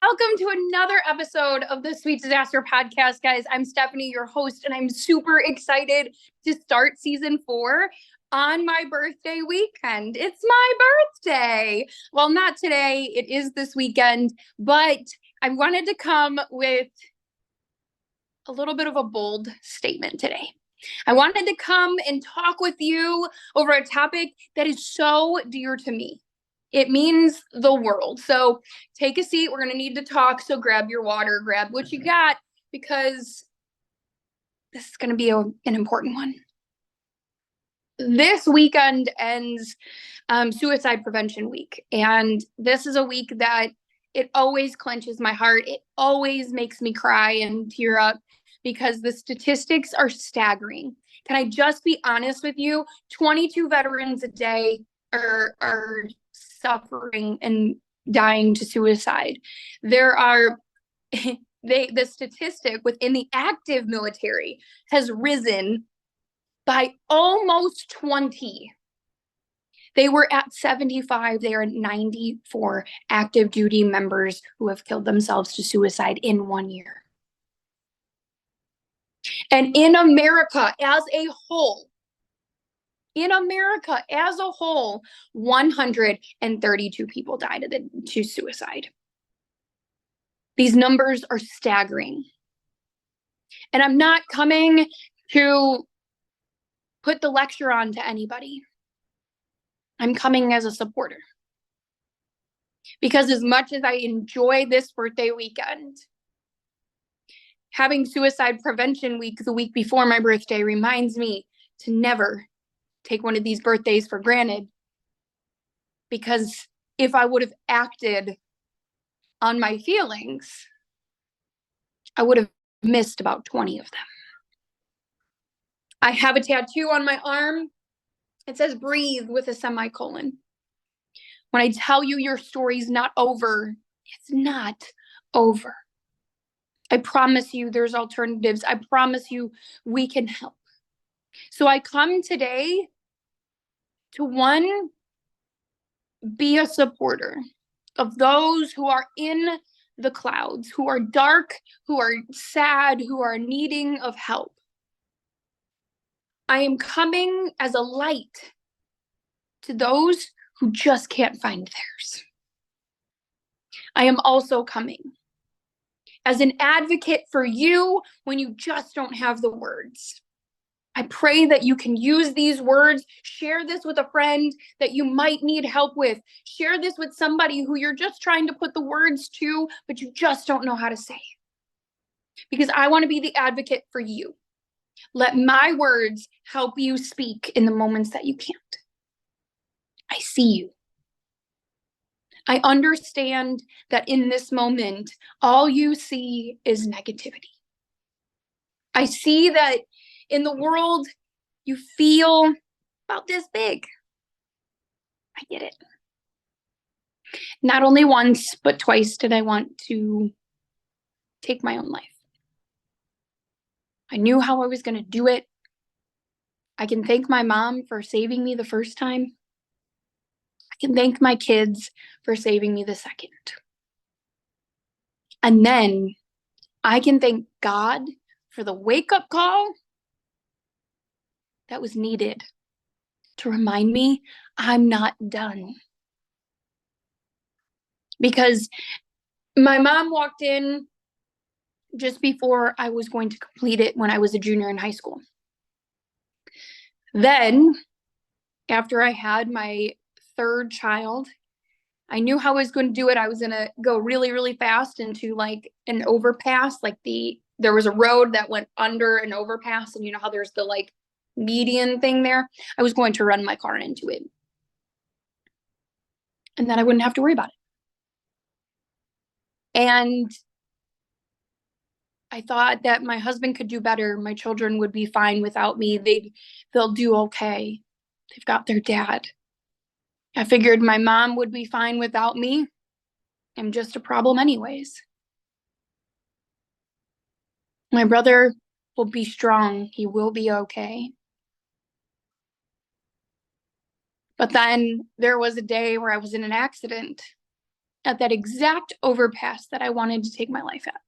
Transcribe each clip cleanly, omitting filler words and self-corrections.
Welcome to another episode of the Sweet Disaster Podcast, guys. I'm Stephanie, your host, and I'm super excited to start season 4 on my birthday weekend. It's my birthday. Well, not today. It is this weekend, but I wanted to come with a little bit of a bold statement today. I wanted to come and talk with you over a topic that is so dear to me. It means the world. So take a seat. We're going to need to talk. So grab your water, grab what you got, because this is going to be an important one. This weekend ends Suicide Prevention Week. And this is a week that it always clenches my heart. It always makes me cry and tear up because the statistics are staggering. Can I just be honest with you? 22 veterans a day are suffering and dying to suicide. There are the statistic within the active military has risen by almost 20. They were at 75. They are at 94 active duty members who have killed themselves to suicide in 1 year. And in America as a whole, 132 people died to suicide. These numbers are staggering. And I'm not coming to put the lecture on to anybody. I'm coming as a supporter. Because as much as I enjoy this birthday weekend, having Suicide Prevention Week the week before my birthday reminds me to never take one of these birthdays for granted. Because if I would have acted on my feelings, I would have missed about 20 of them. I have a tattoo on my arm. It says breathe with a semicolon. When I tell you your story's not over, it's not over. I promise you there's alternatives. I promise you we can help. So I come today to, one, be a supporter of those who are in the clouds, who are dark, who are sad, who are needing of help. I am coming as a light to those who just can't find theirs. I am also coming as an advocate for you when you just don't have the words. I pray that you can use these words, share this with a friend that you might need help with, share this with somebody who you're just trying to put the words to, but you just don't know how to say it. Because I want to be the advocate for you. Let my words help you speak in the moments that you can't. I see you. I understand that in this moment, all you see is negativity. I see that in the world, you feel about this big. I get it. Not only once, but twice did I want to take my own life. I knew how I was going to do it. I can thank my mom for saving me the first time. I can thank my kids for saving me the second. And then I can thank God for the wake-up call that was needed to remind me I'm not done. Because my mom walked in just before I was going to complete it when I was a junior in high school. Then, after I had my third child, I knew how I was going to do it. I was going to go really, really fast into like an overpass. There was a road that went under an overpass, and you know how there's the like median thing there? I was going to run my car into it. And then I wouldn't have to worry about it. And I thought that my husband could do better. My children would be fine without me. They'll do okay. They've got their dad. I figured my mom would be fine without me. I'm just a problem anyways. My brother will be strong. He will be okay. But then there was a day where I was in an accident at that exact overpass that I wanted to take my life at.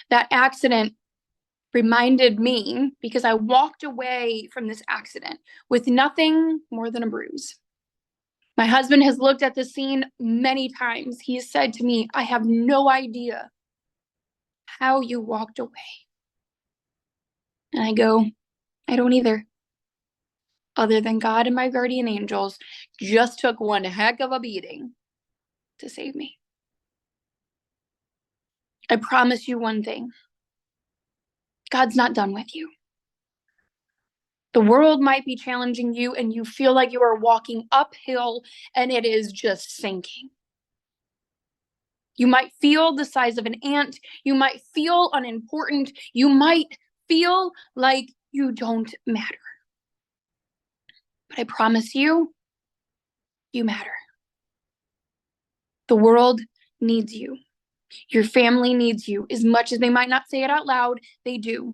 That accident reminded me, because I walked away from this accident with nothing more than a bruise. My husband has looked at the scene many times. He has said to me, I have no idea how you walked away. And I go, I don't either. Other than God and my guardian angels just took one heck of a beating to save me. I promise you one thing. God's not done with you. The world might be challenging you and you feel like you are walking uphill and it is just sinking. You might feel the size of an ant. You might feel unimportant. You might feel like you don't matter. But I promise you, you matter. The world needs you. Your family needs you. As much as they might not say it out loud, they do.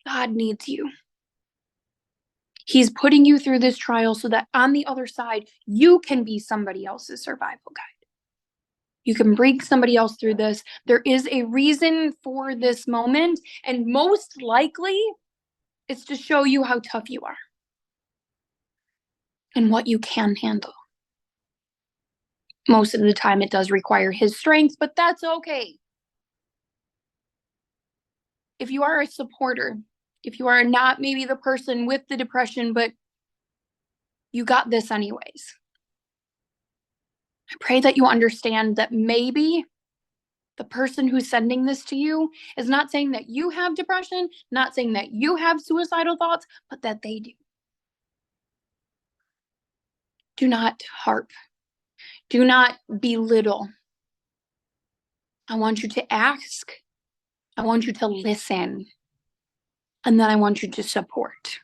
God needs you. He's putting you through this trial so that on the other side, you can be somebody else's survival guide. You can bring somebody else through this. There is a reason for this moment, and most likely, it's to show you how tough you are and what you can handle. Most of the time, it does require his strength, but that's okay. If you are a supporter, if you are not maybe the person with the depression, but you got this anyways, I pray that you understand that maybe the person who's sending this to you is not saying that you have depression, not saying that you have suicidal thoughts, but that they do. Do not harp. Do not belittle. I want you to ask. I want you to listen. And then I want you to support.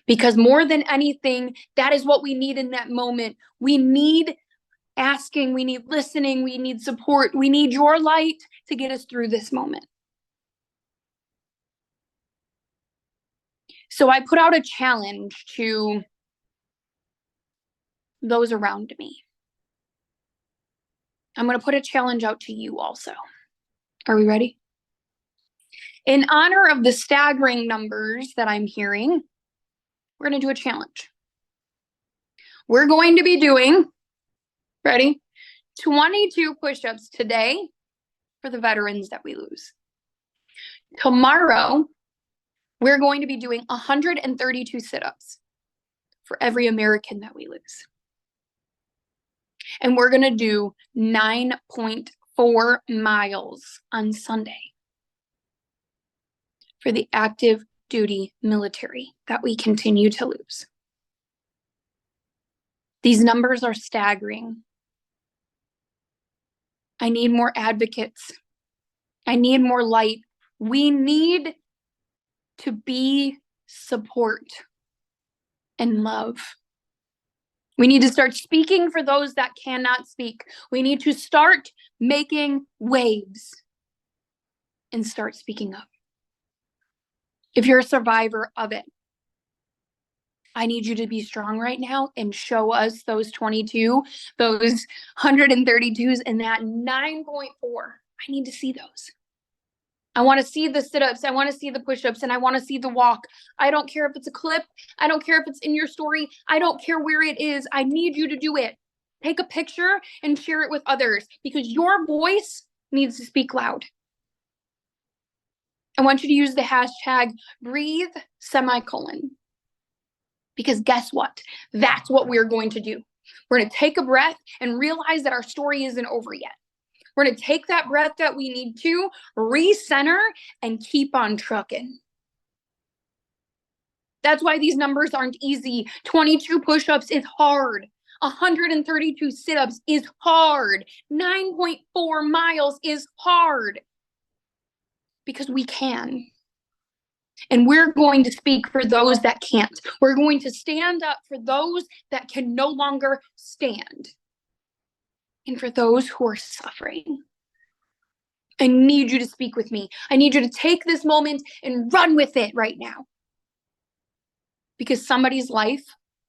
Because more than anything, that is what we need in that moment. We need asking, we need listening, we need support, we need your light to get us through this moment. So I put out a challenge to those around me. I'm going to put a challenge out to you also. Are we ready? In honor of the staggering numbers that I'm hearing, we're going to do a challenge. We're going to be doing, ready? 22 push-ups today for the veterans that we lose. Tomorrow, we're going to be doing 132 sit-ups for every American that we lose. And we're going to do 9.4 miles on Sunday for the active duty military that we continue to lose. These numbers are staggering. I need more advocates. I need more light. We need to be support and love. We need to start speaking for those that cannot speak. We need to start making waves and start speaking up. If you're a survivor of it, I need you to be strong right now and show us those 22, those 132s, and that 9.4. I need to see those. I want to see the sit-ups. I want to see the push-ups, and I want to see the walk. I don't care if it's a clip. I don't care if it's in your story. I don't care where it is. I need you to do it. Take a picture and share it with others because your voice needs to speak loud. I want you to use the hashtag breathe semicolon. Because guess what? That's what we're going to do. We're going to take a breath and realize that our story isn't over yet. We're going to take that breath that we need to, recenter, and keep on trucking. That's why these numbers aren't easy. 22 push-ups is hard. 132 sit-ups is hard. 9.4 miles is hard. Because we can. And we're going to speak for those that can't. We're going to stand up for those that can no longer stand. And for those who are suffering. I need you to speak with me. I need you to take this moment and run with it right now. Because somebody's life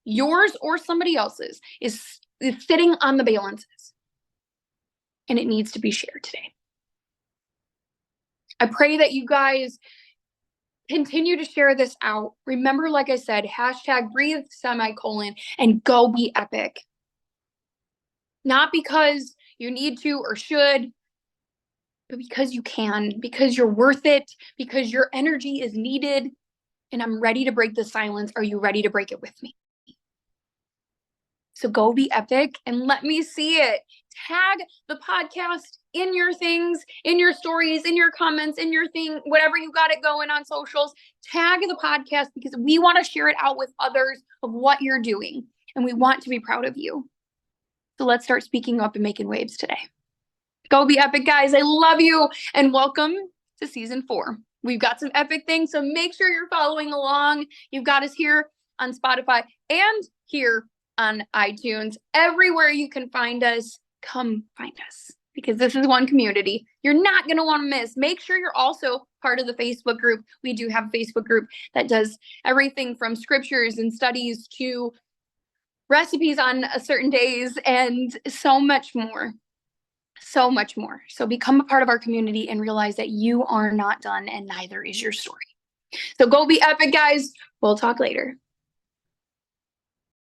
yours or somebody else's, is sitting on the balances. And it needs to be shared today. I pray that you guys continue to share this out. Remember, like I said, #breathe semicolon and go be epic. Not because you need to or should, but because you can, because you're worth it, because your energy is needed. And I'm ready to break the silence. Are you ready to break it with me? So go be epic and let me see it. Tag the podcast in your things, in your stories, in your comments, in your thing, whatever you got it going on socials. Tag the podcast because we want to share it out with others of what you're doing. And we want to be proud of you. So let's start speaking up and making waves today. Go be epic, guys. I love you. And welcome to season 4. We've got some epic things. So make sure you're following along. You've got us here on Spotify and here on iTunes. Everywhere you can find us, come find us because this is one community you're not going to want to miss. Make sure you're also part of the Facebook group. We do have a Facebook group that does everything from scriptures and studies to recipes on certain days and so much more. So much more. So become a part of our community and realize that you are not done and neither is your story. So go be epic, guys. We'll talk later.